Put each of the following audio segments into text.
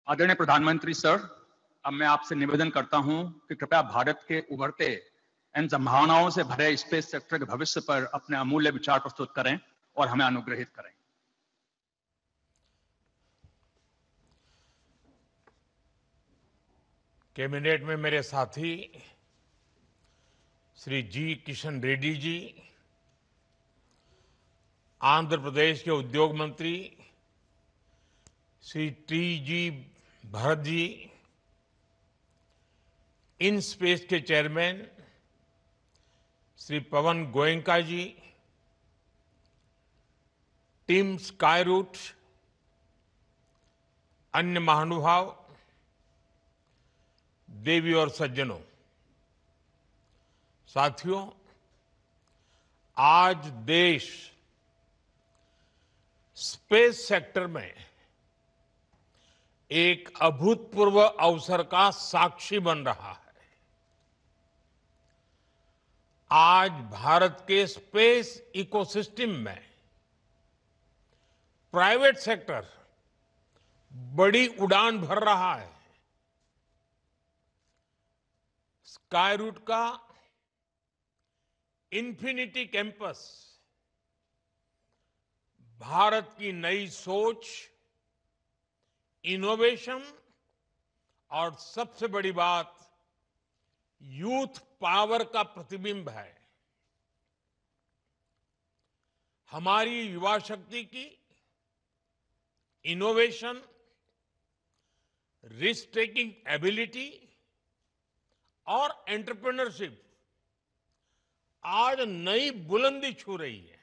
आदरणीय प्रधानमंत्री सर, अब मैं आपसे निवेदन करता हूं कि कृपया भारत के उभरते इन संभावनाओं से भरे स्पेस सेक्टर के भविष्य पर अपने अमूल्य विचार प्रस्तुत करें और हमें अनुग्रहित करें। कैबिनेट में मेरे साथी श्री जी किशन रेड्डी जी, आंध्र प्रदेश के उद्योग मंत्री श्री टी जी भरत जी, इन स्पेस के चेयरमैन श्री पवन गोयनका जी, टीम स्काईरूट, अन्य महानुभाव, देवी और सज्जनों, साथियों, आज देश स्पेस सेक्टर में एक अभूतपूर्व अवसर का साक्षी बन रहा है। आज भारत के स्पेस इकोसिस्टम में प्राइवेट सेक्टर बड़ी उड़ान भर रहा है। स्काईरूट का इन्फिनिटी कैंपस भारत की नई सोच, इनोवेशन और सबसे बड़ी बात यूथ पावर का प्रतिबिंब है। हमारी युवा शक्ति की इनोवेशन, रिस्क टेकिंग एबिलिटी और एंटरप्रेन्योरशिप आज नई बुलंदी छू रही है।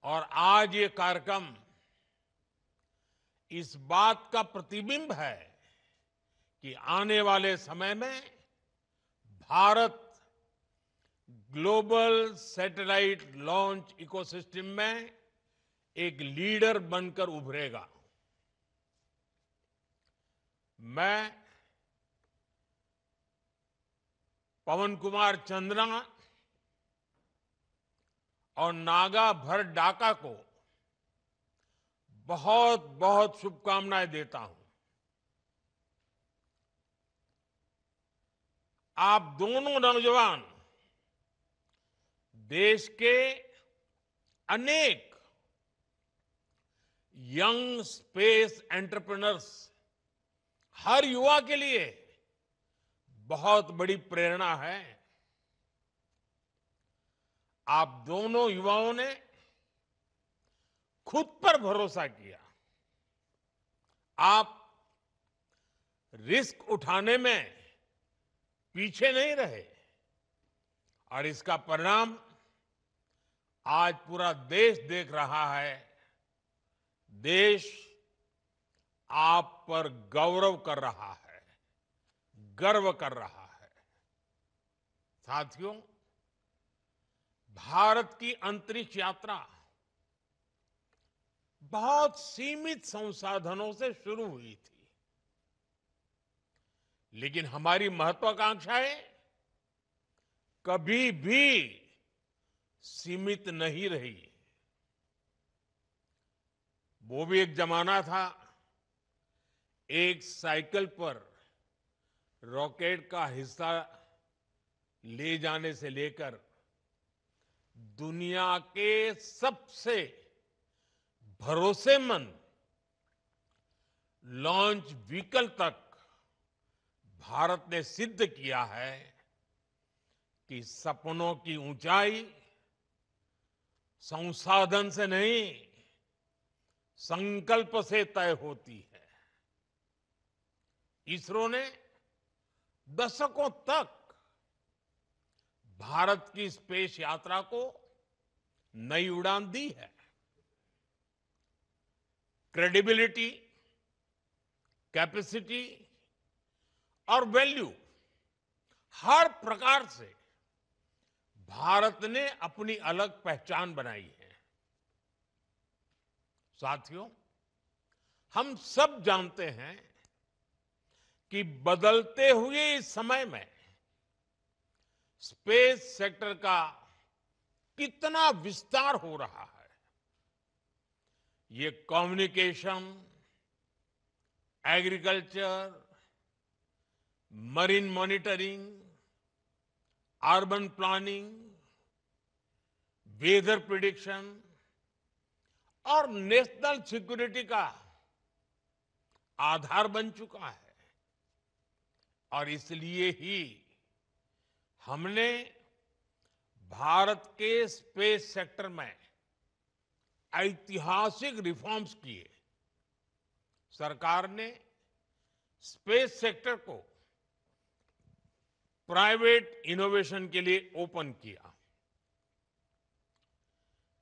और आज ये कार्यक्रम इस बात का प्रतिबिंब है कि आने वाले समय में Bharat global satellite launch ecosystem में एक लीडर बनकर उभरेगा। मैं पवन कुमार चंद्रा और नागा भर डाका को बहुत बहुत शुभकामनाएं देता हूं। आप दोनों नौजवान देश के अनेक यंग स्पेस एंटरप्रेन्योर्स, हर युवा के लिए बहुत बड़ी प्रेरणा है। आप दोनों युवाओं ने खुद पर भरोसा किया। आप रिस्क उठाने में पीछे नहीं रहे और इसका परिणाम आज पूरा देश देख रहा है। देश आप पर गौरव कर रहा है, गर्व कर रहा है। साथियों, भारत की अंतरिक्ष यात्रा बहुत सीमित संसाधनों से शुरू हुई थी, लेकिन हमारी महत्वाकांक्षाएं कभी भी सीमित नहीं रही। वो भी एक जमाना था, एक साइकिल पर रॉकेट का हिस्सा ले जाने से लेकर दुनिया के सबसे भरोसेमंद लॉन्च व्हीकल तक भारत ने सिद्ध किया है कि सपनों की ऊंचाई संसाधन से नहीं, संकल्प से तय होती है। इसरो ने दशकों तक भारत की स्पेस यात्रा को नई उड़ान दी है। क्रेडिबिलिटी, कैपेसिटी और वैल्यू, हर प्रकार से भारत ने अपनी अलग पहचान बनाई है। साथियों, हम सब जानते हैं कि बदलते हुए इस समय में स्पेस सेक्टर का कितना विस्तार हो रहा है। ये communication, agriculture, marine monitoring, urban planning, weather prediction और नेशनल सिक्योरिटी का आधार बन चुका है। और इसलिए ही हमने भारत के स्पेस सेक्टर में ऐतिहासिक रिफॉर्म्स किए। सरकार ने स्पेस सेक्टर को प्राइवेट इनोवेशन के लिए ओपन किया।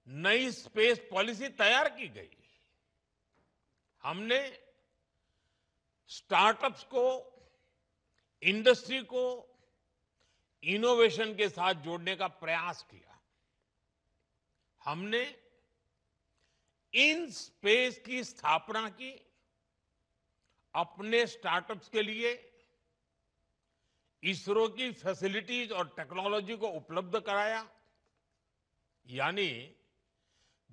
नई स्पेस पॉलिसी तैयार की गई। हमने स्टार्टअप्स को, इंडस्ट्री को इनोवेशन के साथ जोड़ने का प्रयास किया। हमने इन स्पेस की स्थापना की। अपने स्टार्टअप्स के लिए इसरो की फैसिलिटीज और टेक्नोलॉजी को उपलब्ध कराया। यानी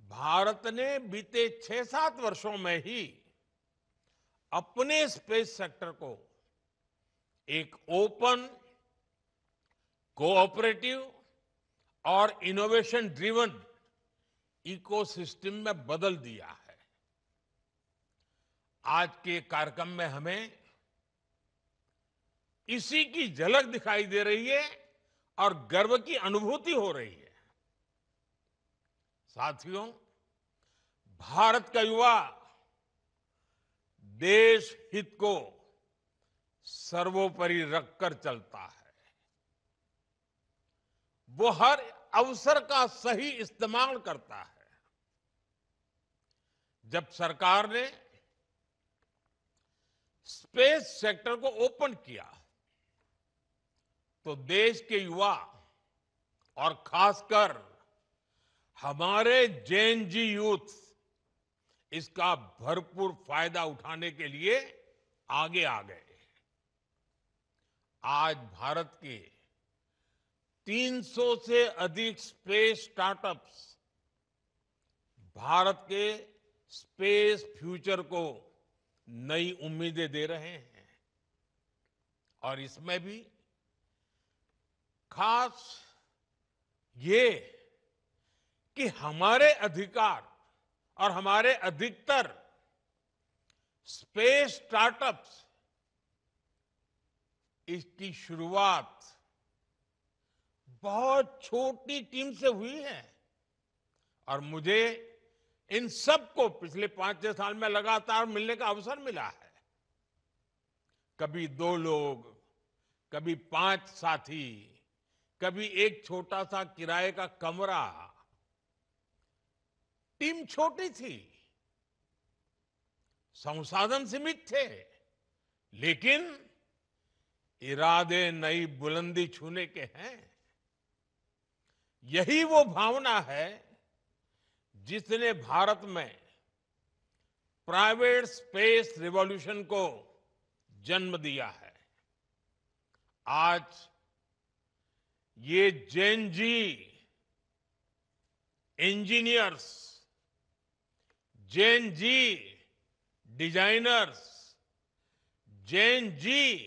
भारत ने बीते 6-7 वर्षों में ही अपने स्पेस सेक्टर को एक ओपन, कोऑपरेटिव और इनोवेशन ड्रिवन इकोसिस्टम में बदल दिया है। आज के कार्यक्रम में हमें इसी की झलक दिखाई दे रही है और गर्व की अनुभूति हो रही है। साथियों, भारत का युवा देश हित को सर्वोपरि रखकर चलता है। वो हर अवसर का सही इस्तेमाल करता है। जब सरकार ने स्पेस सेक्टर को ओपन किया तो देश के युवा और खासकर हमारे जेन जी यूथ इसका भरपूर फायदा उठाने के लिए आगे आ गए। आज भारत के 300 से अधिक स्पेस स्टार्टअप्स भारत के स्पेस फ्यूचर को नई उम्मीदें दे रहे हैं। और इसमें भी खास ये कि हमारे अधिकार और हमारे अधिकतर स्पेस स्टार्टअप्स इसकी शुरुआत बहुत छोटी टीम से हुई है। और मुझे इन सबको पिछले 5-6 साल में लगातार मिलने का अवसर मिला है। कभी 2 लोग, कभी 5 साथी, कभी एक छोटा सा किराए का कमरा। टीम छोटी थी, संसाधन सीमित थे, लेकिन इरादे नई बुलंदी छूने के हैं। यही वो भावना है जिसने भारत में प्राइवेट स्पेस रिवॉल्यूशन को जन्म दिया है। आज ये जेन जी इंजीनियर्स, जेन जी डिजाइनर्स, जेन जी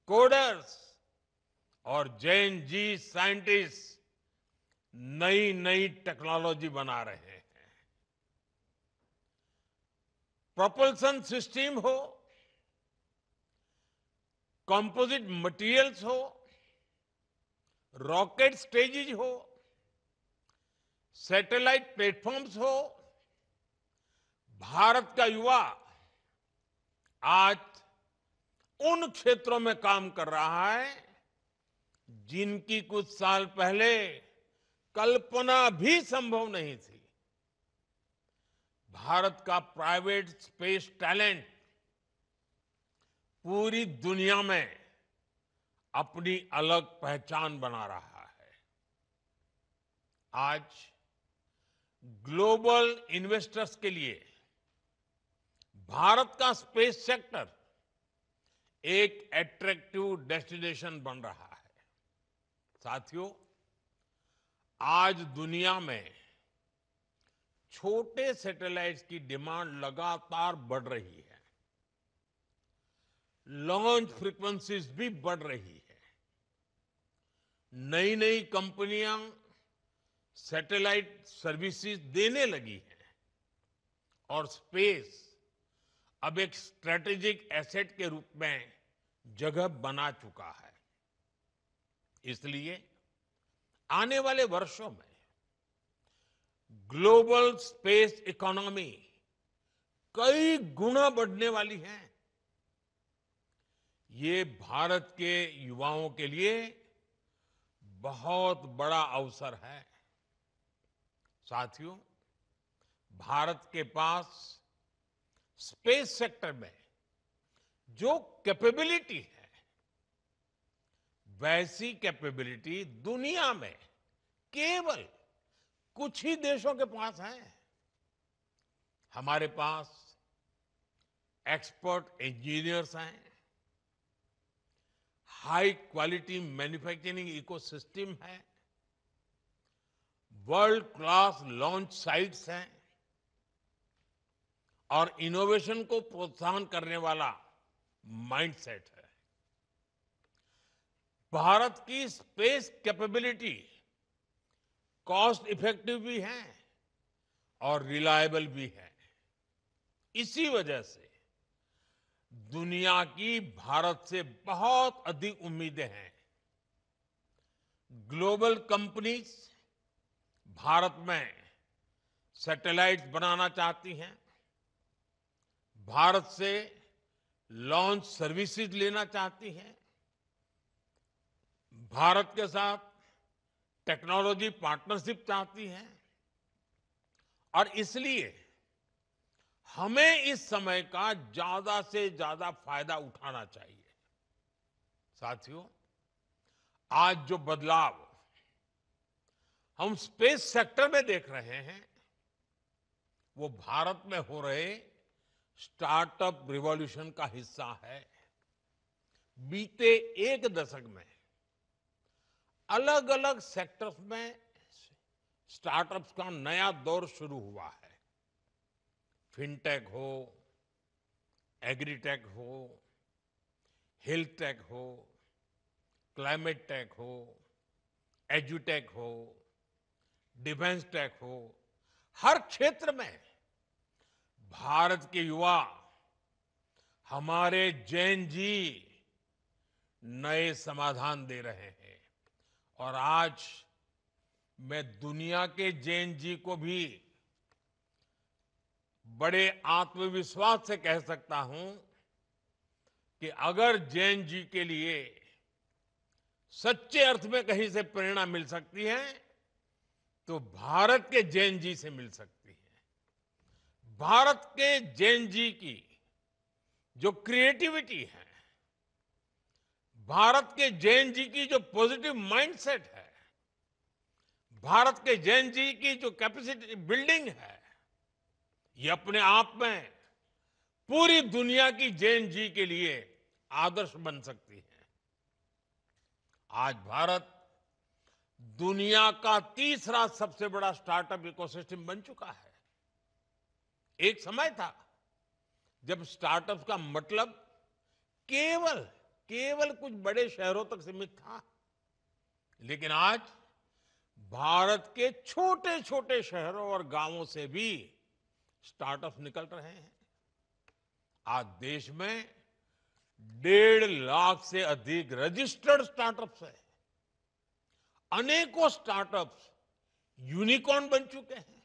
कोडर्स और जेन जी साइंटिस्ट नई नई टेक्नोलॉजी बना रहे हैं। प्रोपल्सन सिस्टम हो, कंपोजिट मटेरियल्स हो, रॉकेट स्टेजेज हो, सैटेलाइट प्लेटफॉर्म्स हो, भारत का युवा आज उन क्षेत्रों में काम कर रहा है जिनकी कुछ साल पहले कल्पना भी संभव नहीं थी। भारत का प्राइवेट स्पेस टैलेंट पूरी दुनिया में अपनी अलग पहचान बना रहा है। आज ग्लोबल इन्वेस्टर्स के लिए भारत का स्पेस सेक्टर एक अट्रैक्टिव डेस्टिनेशन बन रहा है। साथियों, आज दुनिया में छोटे सैटेलाइट्स की डिमांड लगातार बढ़ रही है। लॉन्च फ्रीक्वेंसीज भी बढ़ रही है। नई नई कंपनियां सैटेलाइट सर्विसेज देने लगी हैं और स्पेस अब एक स्ट्रेटेजिक एसेट के रूप में जगह बना चुका है। इसलिए आने वाले वर्षों में ग्लोबल स्पेस इकोनॉमी कई गुना बढ़ने वाली है। ये भारत के युवाओं के लिए बहुत बड़ा अवसर है। साथियों, भारत के पास स्पेस सेक्टर में जो कैपेबिलिटी है, वैसी कैपेबिलिटी दुनिया में केवल कुछ ही देशों के पास है। हमारे पास एक्सपर्ट इंजीनियर्स हैं, हाई क्वालिटी मैन्युफैक्चरिंग इकोसिस्टम है, वर्ल्ड क्लास लॉन्च साइट्स हैं और इनोवेशन को प्रोत्साहन करने वाला माइंडसेट है। भारत की स्पेस कैपेबिलिटी कॉस्ट इफेक्टिव भी है और रिलायबल भी है। इसी वजह से दुनिया की भारत से बहुत अधिक उम्मीदें हैं। ग्लोबल कंपनीज भारत में सैटेलाइट बनाना चाहती हैं, भारत से लॉन्च सर्विसेज लेना चाहती हैं, भारत के साथ टेक्नोलॉजी पार्टनरशिप चाहती हैं और इसलिए हमें इस समय का ज्यादा से ज्यादा फायदा उठाना चाहिए। साथियों, आज जो बदलाव हम स्पेस सेक्टर में देख रहे हैं, वो भारत में हो रहे स्टार्टअप रिवॉल्यूशन का हिस्सा है। बीते एक दशक में अलग अलग सेक्टर्स में स्टार्टअप्स का नया दौर शुरू हुआ है। फिनटेक हो, एग्रीटेक हो, हेल्थ टेक हो, क्लाइमेट टेक हो, एजुटेक हो, डिफेंस टेक हो, हर क्षेत्र में भारत के युवा, हमारे जैन जी नए समाधान दे रहे हैं। और आज मैं दुनिया के जैन जी को भी बड़े आत्मविश्वास से कह सकता हूं कि अगर जैन जी के लिए सच्चे अर्थ में कहीं से प्रेरणा मिल सकती है तो भारत के जैन जी से मिल सकती है। भारत के जैन जी की जो क्रिएटिविटी है, भारत के जैन जी की जो पॉजिटिव माइंडसेट है, भारत के जैन जी की जो कैपेसिटी बिल्डिंग है, ये अपने आप में पूरी दुनिया की जैन जी के लिए आदर्श बन सकती है। आज भारत दुनिया का तीसरा सबसे बड़ा स्टार्टअप इकोसिस्टम बन चुका है। एक समय था जब स्टार्टअप का मतलब केवल कुछ बड़े शहरों तक सीमित था, लेकिन आज भारत के छोटे छोटे शहरों और गांवों से भी स्टार्टअप निकल रहे हैं। आज देश में 1.5 लाख से अधिक रजिस्टर्ड स्टार्टअप्स है। अनेकों स्टार्टअप्स यूनिकॉर्न बन चुके हैं।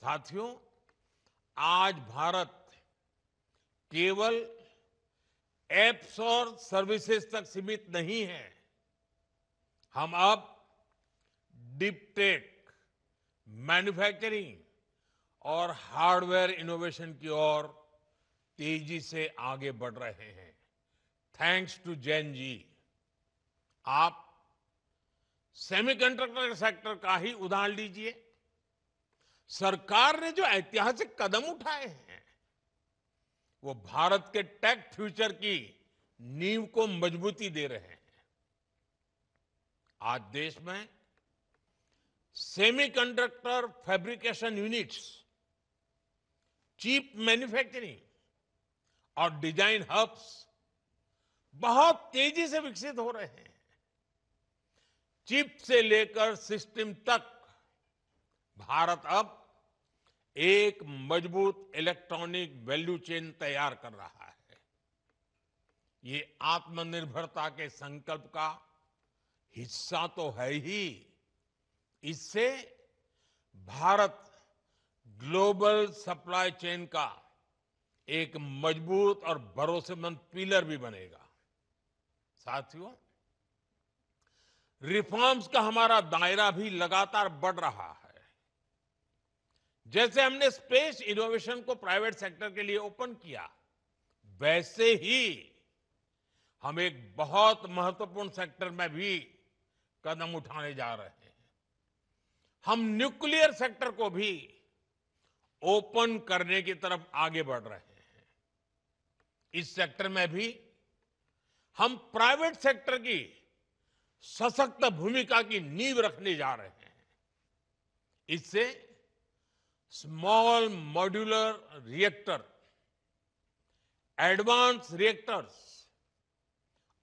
साथियों, आज भारत केवल एप्स और सर्विसेज तक सीमित नहीं है। हम अब डीप टेक, मैन्युफैक्चरिंग और हार्डवेयर इनोवेशन की ओर तेजी से आगे बढ़ रहे हैं। Thanks to Jain ji. आप सेमीकंडक्टर सेक्टर का ही उदाहरण लीजिए। सरकार ने जो ऐतिहासिक कदम उठाए हैं, वो भारत के टेक फ्यूचर की नींव को मजबूती दे रहे हैं। आज देश में semiconductor fabrication units, chip manufacturing और डिजाइन हब्स बहुत तेजी से विकसित हो रहे हैं। चिप से लेकर सिस्टम तक भारत अब एक मजबूत इलेक्ट्रॉनिक वैल्यू चेन तैयार कर रहा है। ये आत्मनिर्भरता के संकल्प का हिस्सा तो है ही। इससे भारत ग्लोबल सप्लाई चेन का एक मजबूत और भरोसेमंद पिलर भी बनेगा। साथियों, रिफॉर्म्स का हमारा दायरा भी लगातार बढ़ रहा है। जैसे हमने स्पेस इनोवेशन को प्राइवेट सेक्टर के लिए ओपन किया, वैसे ही हम एक बहुत महत्वपूर्ण सेक्टर में भी कदम उठाने जा रहे हैं। हम न्यूक्लियर सेक्टर को भी ओपन करने की तरफ आगे बढ़ रहे हैं। इस सेक्टर में भी हम प्राइवेट सेक्टर की सशक्त भूमिका की नींव रखने जा रहे हैं। इससे small modular reactor, advance reactors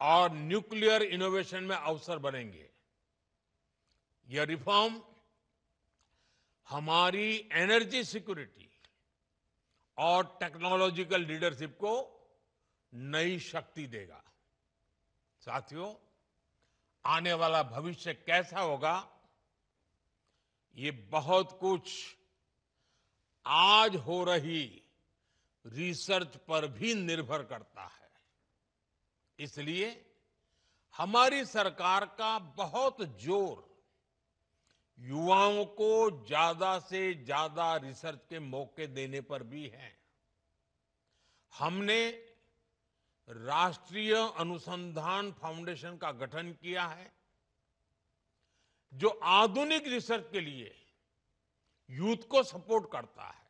और न्यूक्लियर इनोवेशन में अवसर बनेंगे। यह रिफॉर्म हमारी एनर्जी सिक्योरिटी और टेक्नोलॉजिकल लीडरशिप को नई शक्ति देगा। साथियों, आने वाला भविष्य कैसा होगा, ये बहुत कुछ आज हो रही रिसर्च पर भी निर्भर करता है। इसलिए हमारी सरकार का बहुत जोर युवाओं को ज्यादा से ज्यादा रिसर्च के मौके देने पर भी है। हमने राष्ट्रीय अनुसंधान फाउंडेशन का गठन किया है, जो आधुनिक रिसर्च के लिए यूथ को सपोर्ट करता है।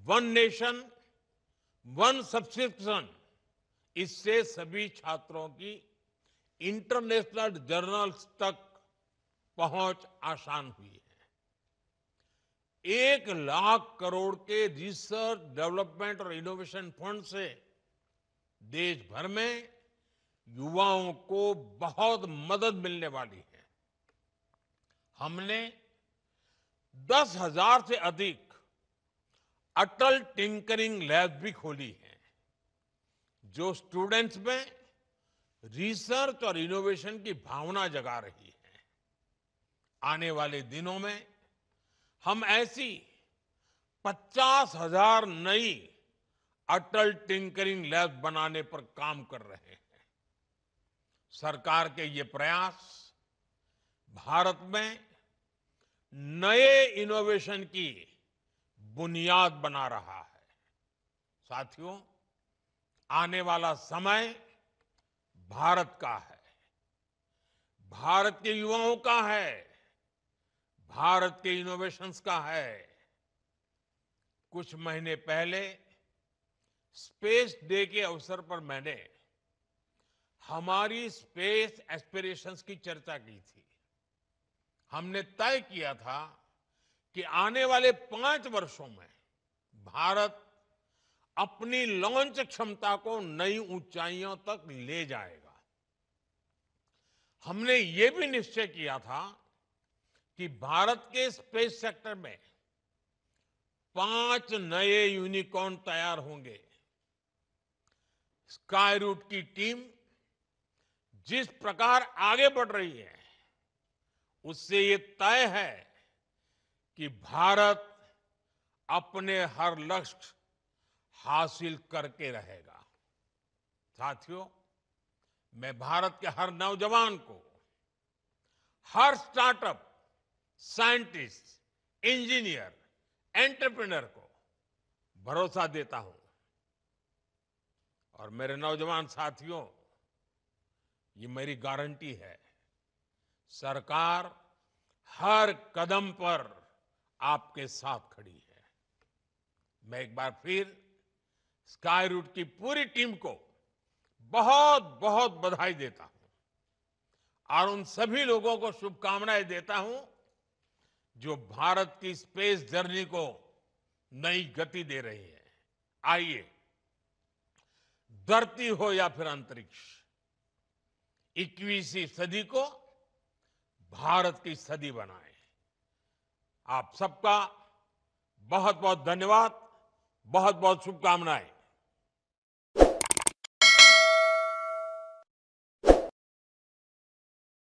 वन नेशन वन सब्सक्रिप्शन, इससे सभी छात्रों की इंटरनेशनल जर्नल्स तक पहुंच आसान हुई है। 1,00,000 करोड़ के रिसर्च डेवलपमेंट और इनोवेशन फंड से देश भर में युवाओं को बहुत मदद मिलने वाली है। हमने 10,000 से अधिक अटल टिंकरिंग लैब भी खोली है, जो स्टूडेंट्स में रिसर्च और इनोवेशन की भावना जगा रही है। आने वाले दिनों में हम ऐसी 50,000 नई अटल टिंकरिंग लैब बनाने पर काम कर रहे हैं। सरकार के ये प्रयास भारत में नए इनोवेशन की बुनियाद बना रहा है। साथियों, आने वाला समय भारत का है, भारत के युवाओं का है, भारत के इनोवेशंस का है। कुछ महीने पहले स्पेस डे के अवसर पर मैंने हमारी स्पेस एस्पिरेशंस की चर्चा की थी। हमने तय किया था कि आने वाले 5 वर्षों में भारत अपनी लॉन्च क्षमता को नई ऊंचाइयों तक ले जाएगा। हमने ये भी निश्चय किया था कि भारत के स्पेस सेक्टर में 5 नए यूनिकॉर्न तैयार होंगे। स्काई रूट की टीम जिस प्रकार आगे बढ़ रही है, उससे ये तय है कि भारत अपने हर लक्ष्य हासिल करके रहेगा। साथियों, मैं भारत के हर नौजवान को, हर स्टार्टअप, साइंटिस्ट, इंजीनियर, एंटरप्रेन्योर को भरोसा देता हूं। और मेरे नौजवान साथियों, ये मेरी गारंटी है, सरकार हर कदम पर आपके साथ खड़ी है। मैं एक बार फिर स्काई रूट की पूरी टीम को बहुत बहुत बधाई देता हूं और उन सभी लोगों को शुभकामनाएं देता हूं जो भारत की स्पेस जर्नी को नई गति दे रही है। आइए धरती हो या फिर अंतरिक्ष, 21वीं सदी को भारत की सदी बनाएं। आप सबका बहुत बहुत धन्यवाद, बहुत बहुत शुभकामनाएं।